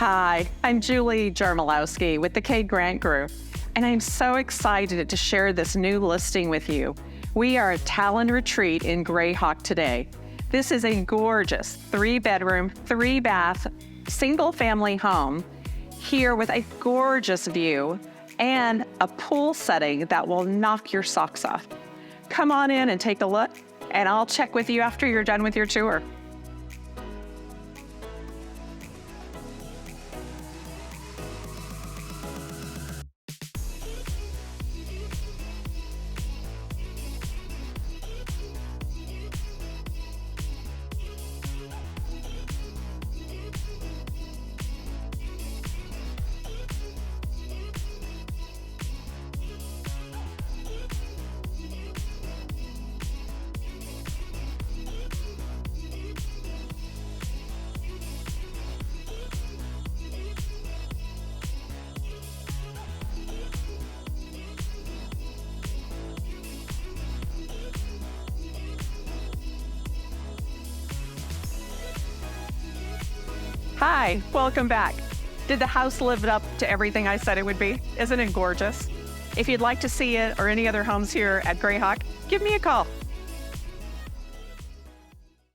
Hi, I'm Julie Jarmolowski with the K Grant Group, and I'm so excited to share this new listing with you. We are at Talon Retreat in Grayhawk today. This is a gorgeous 3-bedroom, 3-bath, single-family home here with a gorgeous view and a pool setting that will knock your socks off. Come on in and take a look, and I'll check with you after you're done with your tour. Hi, welcome back. Did the house live up to everything I said it would be? Isn't it gorgeous? If you'd like to see it or any other homes here at Grayhawk, give me a call.